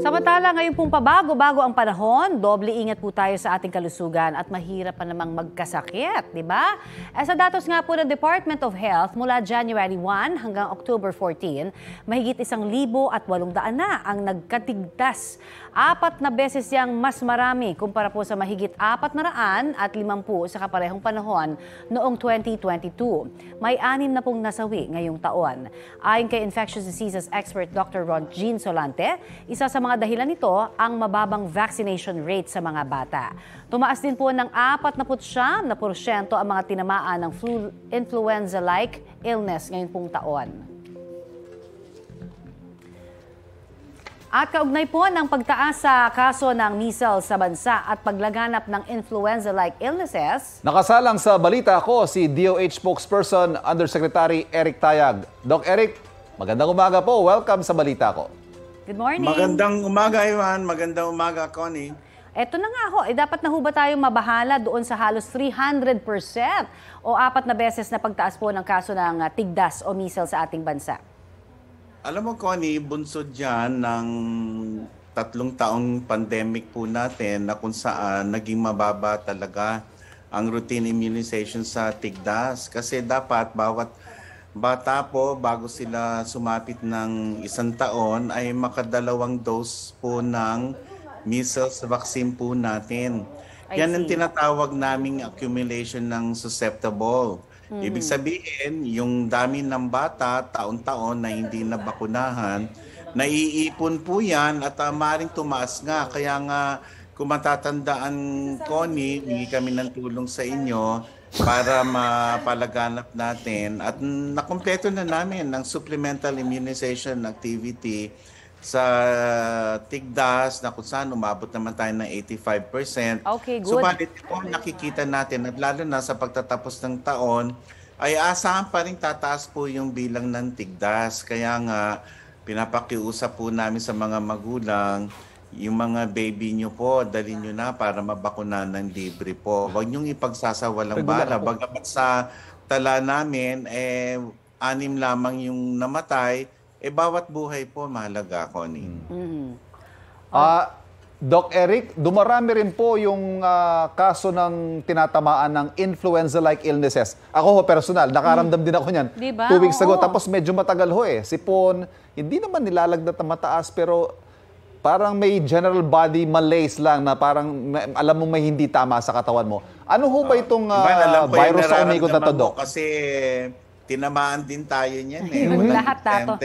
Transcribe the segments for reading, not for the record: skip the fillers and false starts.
Samantala, ngayon pong pabago-bago ang panahon, doble ingat po tayo sa ating kalusugan at mahirap pa namang magkasakit, di ba? Sa datos nga po ng Department of Health, mula January 1 hanggang October 14, mahigit 1,800 na ang nagkatigtas. 4 na beses yang mas marami kumpara po sa mahigit 450 sa kaparehong panahon noong 2022. May 6 na pong nasawi ngayong taon. Ayon kay infectious diseases expert Dr. Ron Jean Solante, isa sa mga dahilan nito ang mababang vaccination rate sa mga bata. Tumaas din po ng 49% ang mga tinamaan ng influenza-like illness ngayong pong taon. At kaugnay po ng pagtaas sa kaso ng measles sa bansa at paglaganap ng influenza-like illnesses. Nakasalang sa balita ko si DOH spokesperson Undersecretary Eric Tayag. Doc Eric, magandang umaga po. Welcome sa balita ko. Good morning. Magandang umaga, Iwan. Magandang umaga, Connie. Eto na nga ho, dapat na ho ba tayong mabahala doon sa halos 300% o 4 na beses na pagtaas po ng kaso ng tigdas o measles sa ating bansa? Alam mo, Connie, bunsod dyan ng 3 taong pandemic po natin na kung saan naging mababa talaga ang routine immunization sa tigdas. Kasi dapat bawat bata po, bago sila sumapit ng 1 taon, ay makadalawang dose po ng measles vaccine po natin. Yan ang tinatawag naming accumulation ng susceptible. Ibig sabihin, yung dami ng bata, taon-taon na hindi nabakunahan, naiipon po yan at maaaring tumaas nga. Kaya nga, kung matatandaan, Connie, hingi kami ng tulong sa inyo para mapalaganap natin. At nakumpleto na namin ng supplemental immunization activity sa tigdas na kung saan umabot naman tayo ng 85%. Okay, good. Subalit po nakikita natin at lalo na sa pagtatapos ng taon ay asahan pa rin tataas po yung bilang ng tigdas. Kaya nga pinapakiusap po namin sa mga magulang, yung mga baby nyo po, dalhin nyo na para mabakunan ng libre po. Huwag nyong ipagsasawalang bala. Bagamat sa tala namin, 6 lamang yung namatay, bawat buhay po mahalaga, Connie. Doc Eric, dumarami rin po yung kaso ng tinatamaan ng influenza-like illnesses. Ako ho, personal, nakaramdam din ako niyan. Diba? 2 weeks ago, Oo. tapos medyo matagal ho Sipon, hindi naman nilalagnat na mataas, pero parang may general body malaise lang na parang alam mo may hindi tama sa katawan mo. Ano ho ba itong virus sa umikot na to, Doc? Kasi tinamaan din tayo niyan Lahat tato.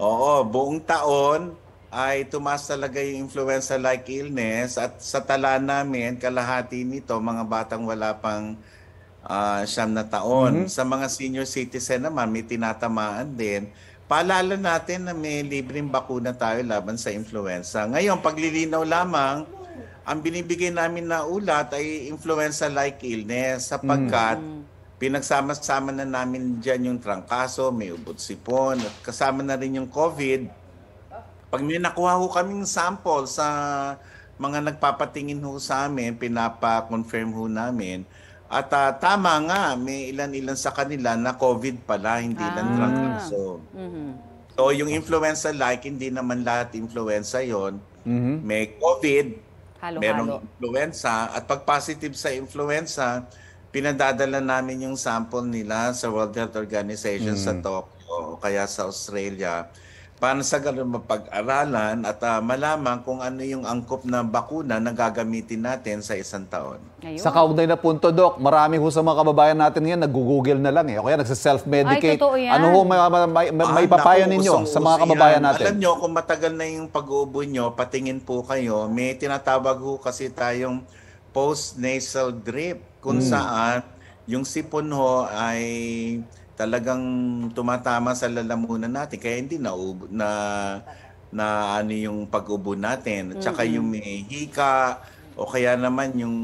Oo, buong taon ay tumaas talaga yung influenza-like illness at sa tala namin, kalahati nito, mga batang wala pang 9 na taon. Sa mga senior citizen naman, may tinatamaan din. Paalala natin na may libreng bakuna tayo laban sa influenza. Ngayon, paglilinaw lamang, ang binibigay namin na ulat ay influenza-like illness sapagkat pinagsama-sama na namin dyan yung trangkaso, may ubot-sipon, at kasama na rin yung COVID. Pag may nakuha ho kaming sample sa mga nagpapatingin ho sa amin, pinapa-confirm ho namin. At tama nga, may ilan-ilan sa kanila na COVID pala, hindi lang trangkaso. So yung influenza-like, hindi naman lahat influenza yon. May COVID, merong influenza, at pag positive sa influenza, pinadadala namin yung sample nila sa World Health Organization sa Tokyo o kaya sa Australia para sa ganun mapag-aralan at malaman kung ano yung angkop na bakuna na gagamitin natin sa 1 taon. Ayun. Sa kaugnay na punto, Doc, marami ho sa mga kababayan natin ngayon nag-google na lang o kaya nagsa-self-medicate. Ay, totoo yan. Ano ho may papayo ninyo sa mga kababayan natin? Alam nyo, kung matagal na yung pag-uubo nyo, patingin po kayo. May tinatawag ho kasi tayong post-nasal drip kung saan yung sipon ho ay talagang tumatama sa lalamunan natin kaya hindi na ano yung pag-ubo natin. At saka yung may hika o kaya naman yung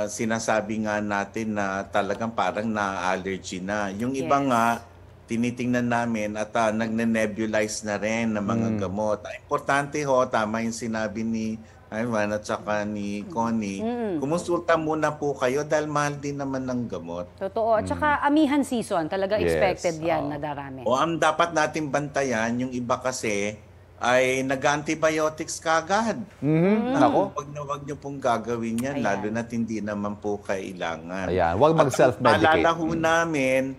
sinasabi nga natin na talagang parang na-allergy na. Yung iba nga tinitingnan namin at nagne-nebulize na rin ng mga gamot. Importante ho, tama yung sinabi ni Ivan at saka ni Connie, kumonsulta muna po kayo dahil mahal din naman ng gamot. Totoo. At saka amihan season, talaga Yes, expected yan oo. na darami. O ang dapat natin bantayan, yung iba kasi ay nag-antibiotics kagad. Nako. Wag nyo pong gagawin yan, Ayan. lalo na hindi naman po kailangan. Ayan, huwag mag-self-medicate. Paalala ho namin,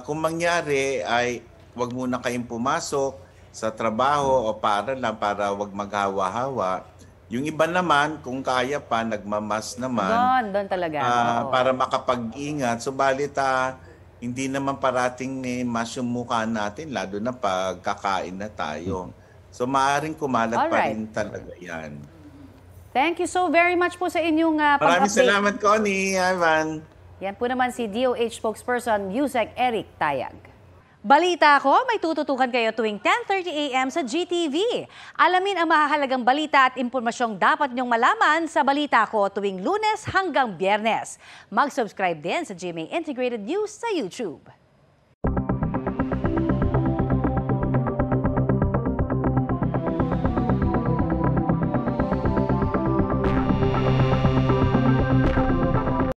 kung mangyari ay wag muna kayong pumasok sa trabaho o para wag maghawa-hawa. Yung iba naman, kung kaya pa, nagmamas naman. Doon talaga. Oo. Para makapag-ingat. Subalit, hindi naman parating may mas yung mukha natin, lalo na pag kakain na tayo. So, maaaring kumalat pa Alright. rin talaga yan. Thank you so very much po sa inyong Maraming pag-update. salamat, Connie, Ivan. Yan po naman si DOH spokesperson Yusek Eric Tayag. Balita ko, may tututukan kayo tuwing 10:30 a.m. sa GTV. Alamin ang mahahalagang balita at impormasyong dapat niyong malaman sa Balita Ko tuwing Lunes hanggang Biyernes. Mag-subscribe din sa GMA Integrated News sa YouTube.